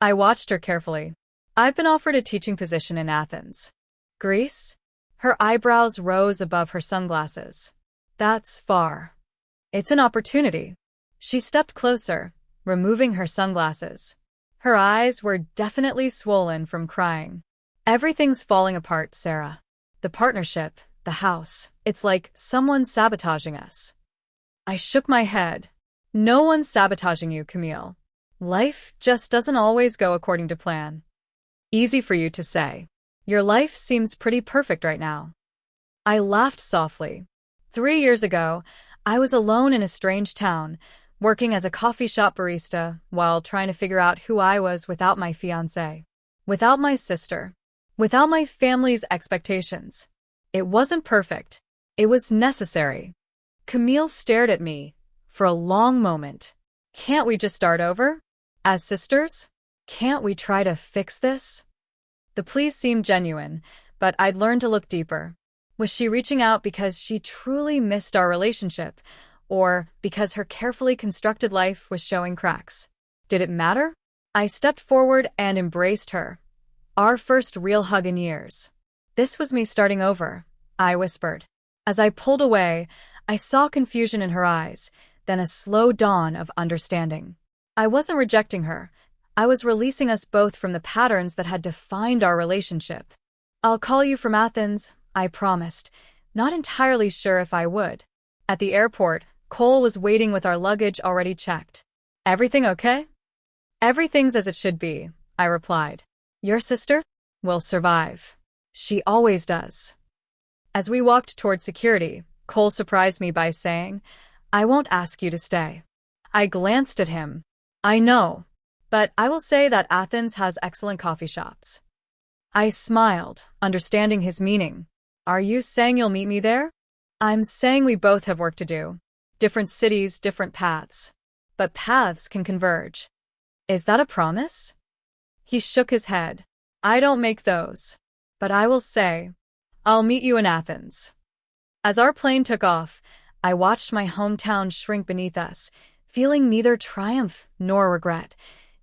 I watched her carefully. "I've been offered a teaching position in Athens." "Greece?" Her eyebrows rose above her sunglasses. "That's far." "It's an opportunity." She stepped closer, removing her sunglasses. Her eyes were definitely swollen from crying. "Everything's falling apart, Sarah. The partnership, the house. It's like someone's sabotaging us." I shook my head. "No one's sabotaging you, Camille. Life just doesn't always go according to plan." "Easy for you to say. Your life seems pretty perfect right now." I laughed softly. 3 years ago, I was alone in a strange town, working as a coffee shop barista while trying to figure out who I was without my fiancé, without my sister, without my family's expectations. It wasn't perfect. It was necessary. Camille stared at me for a long moment. "Can't we just start over? As sisters? Can't we try to fix this?" The plea seemed genuine, but I'd learned to look deeper. Was she reaching out because she truly missed our relationship, or because her carefully constructed life was showing cracks? Did it matter? I stepped forward and embraced her. Our first real hug in years. "This was me starting over," I whispered. As I pulled away, I saw confusion in her eyes, then a slow dawn of understanding. I wasn't rejecting her. I was releasing us both from the patterns that had defined our relationship. "I'll call you from Athens," I promised, not entirely sure if I would. At the airport, Cole was waiting with our luggage already checked. "Everything okay?" "Everything's as it should be," I replied. "Your sister will survive. She always does." As we walked toward security, Cole surprised me by saying, "I won't ask you to stay." I glanced at him. "I know, but I will say that Athens has excellent coffee shops." I smiled, understanding his meaning. "Are you saying you'll meet me there?" "I'm saying we both have work to do. Different cities, different paths. But paths can converge." "Is that a promise?" He shook his head. "I don't make those. But I will say, I'll meet you in Athens." As our plane took off, I watched my hometown shrink beneath us, feeling neither triumph nor regret,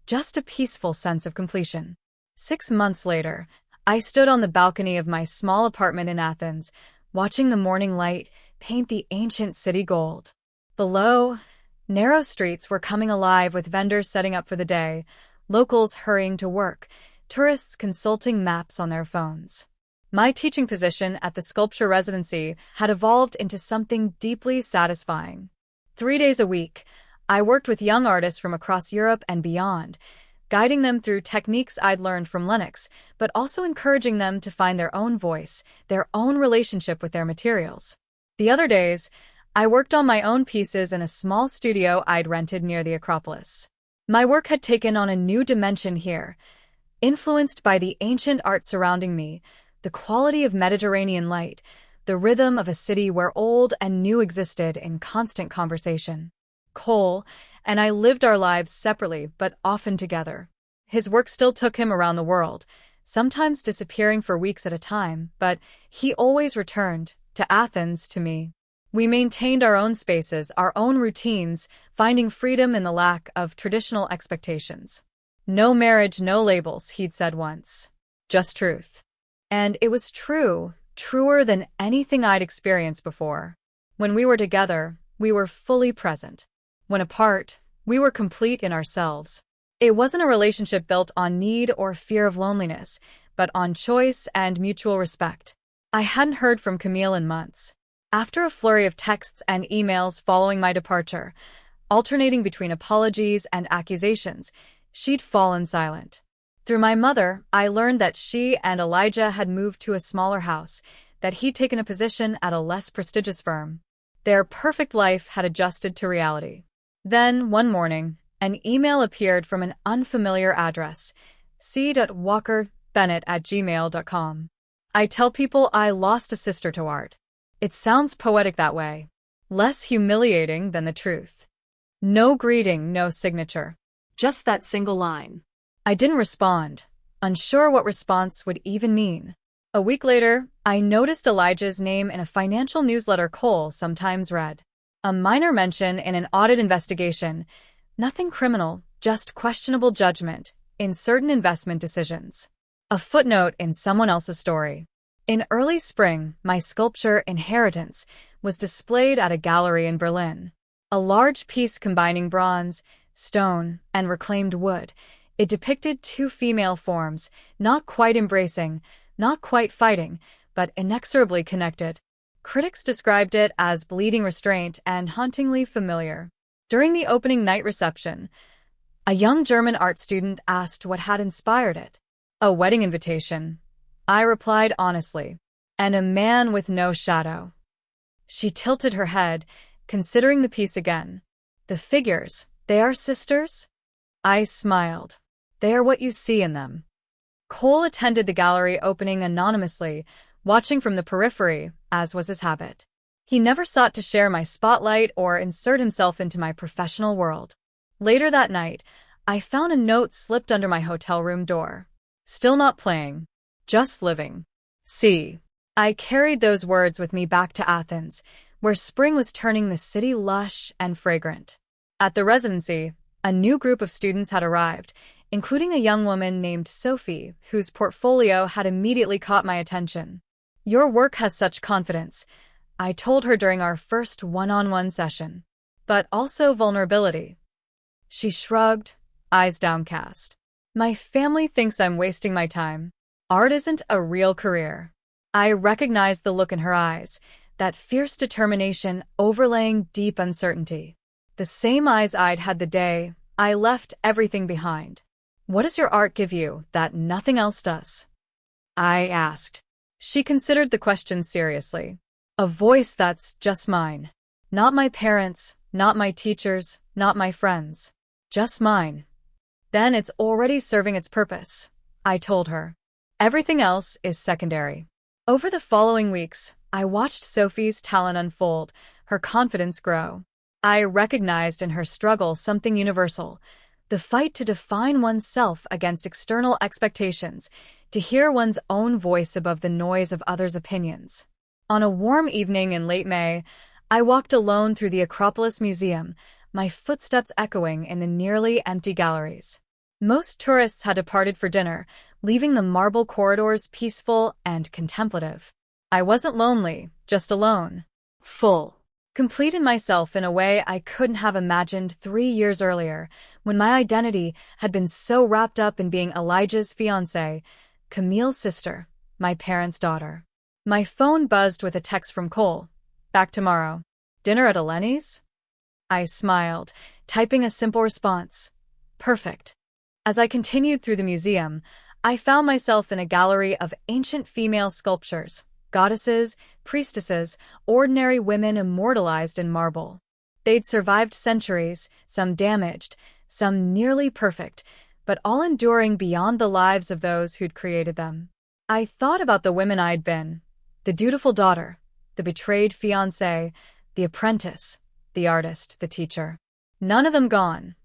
just a peaceful sense of completion. 6 months later, I stood on the balcony of my small apartment in Athens, watching the morning light paint the ancient city gold. Below, narrow streets were coming alive with vendors setting up for the day, locals hurrying to work, tourists consulting maps on their phones. My teaching position at the sculpture residency had evolved into something deeply satisfying. 3 days a week, I worked with young artists from across Europe and beyond, guiding them through techniques I'd learned from Lennox, but also encouraging them to find their own voice, their own relationship with their materials. The other days, I worked on my own pieces in a small studio I'd rented near the Acropolis. My work had taken on a new dimension here, influenced by the ancient art surrounding me, the quality of Mediterranean light, the rhythm of a city where old and new existed in constant conversation. Cole and I lived our lives separately but often together. His work still took him around the world, sometimes disappearing for weeks at a time, but he always returned, to Athens, to me. We maintained our own spaces, our own routines, finding freedom in the lack of traditional expectations. No marriage, no labels, he'd said once. Just truth. And it was true, truer than anything I'd experienced before. When we were together, we were fully present. When apart, we were complete in ourselves. It wasn't a relationship built on need or fear of loneliness, but on choice and mutual respect. I hadn't heard from Camille in months. After a flurry of texts and emails following my departure, alternating between apologies and accusations, she'd fallen silent. Through my mother, I learned that she and Elijah had moved to a smaller house, that he'd taken a position at a less prestigious firm. Their perfect life had adjusted to reality. Then, one morning, an email appeared from an unfamiliar address, c.walkerbennett@gmail.com. I tell people I lost a sister to art. It sounds poetic that way. Less humiliating than the truth. No greeting, no signature. Just that single line. I didn't respond, unsure what response would even mean. A week later, I noticed Elijah's name in a financial newsletter Cole sometimes read. A minor mention in an audit investigation. Nothing criminal, just questionable judgment in certain investment decisions. A footnote in someone else's story. In early spring, my sculpture Inheritance was displayed at a gallery in Berlin. A large piece combining bronze, stone, and reclaimed wood. It depicted two female forms, not quite embracing, not quite fighting, but inexorably connected. Critics described it as bleeding restraint and hauntingly familiar. During the opening night reception, a young German art student asked what had inspired it. A wedding invitation, I replied honestly, and a man with no shadow. She tilted her head, considering the piece again. The figures, they are sisters? I smiled. They are what you see in them. Cole attended the gallery opening anonymously, watching from the periphery, as was his habit. He never sought to share my spotlight or insert himself into my professional world. Later that night, I found a note slipped under my hotel room door. Still not playing. Just living. See. I carried those words with me back to Athens, where spring was turning the city lush and fragrant. At the residency, a new group of students had arrived, including a young woman named Sophie, whose portfolio had immediately caught my attention. Your work has such confidence, I told her during our first one-on-one session, but also vulnerability. She shrugged, eyes downcast. My family thinks I'm wasting my time. Art isn't a real career. I recognized the look in her eyes, that fierce determination overlaying deep uncertainty. The same eyes I'd had the day I left everything behind. What does your art give you that nothing else does? I asked. She considered the question seriously. A voice that's just mine. Not my parents', not my teachers', not my friends'. Just mine. Then it's already serving its purpose, I told her. Everything else is secondary. Over the following weeks, I watched Sophie's talent unfold, her confidence grow. I recognized in her struggle something universal, the fight to define oneself against external expectations, to hear one's own voice above the noise of others' opinions. On a warm evening in late May, I walked alone through the Acropolis Museum, my footsteps echoing in the nearly empty galleries. Most tourists had departed for dinner, leaving the marble corridors peaceful and contemplative. I wasn't lonely, just alone. Full. Complete in myself in a way I couldn't have imagined 3 years earlier, when my identity had been so wrapped up in being Elijah's fiancé, Camille's sister, my parents' daughter. My phone buzzed with a text from Cole. Back tomorrow. Dinner at Eleni's? I smiled, typing a simple response. Perfect. As I continued through the museum, I found myself in a gallery of ancient female sculptures, goddesses, priestesses, ordinary women immortalized in marble. They'd survived centuries, some damaged, some nearly perfect, but all enduring beyond the lives of those who'd created them. I thought about the women I'd been, the dutiful daughter, the betrayed fiancé, the apprentice, the artist, the teacher. None of them gone,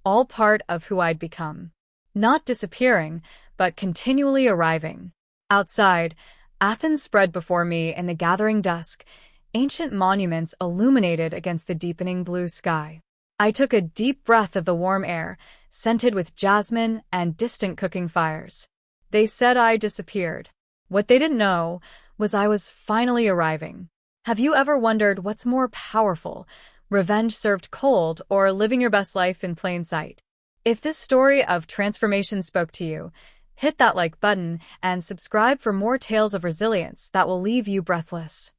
all part of who I'd become. Not disappearing, but continually arriving. Outside, Athens spread before me in the gathering dusk, ancient monuments illuminated against the deepening blue sky. I took a deep breath of the warm air, scented with jasmine and distant cooking fires. They said I disappeared. What they didn't know was I was finally arriving. Have you ever wondered what's more powerful, revenge served cold or living your best life in plain sight? If this story of transformation spoke to you, hit that like button and subscribe for more tales of resilience that will leave you breathless.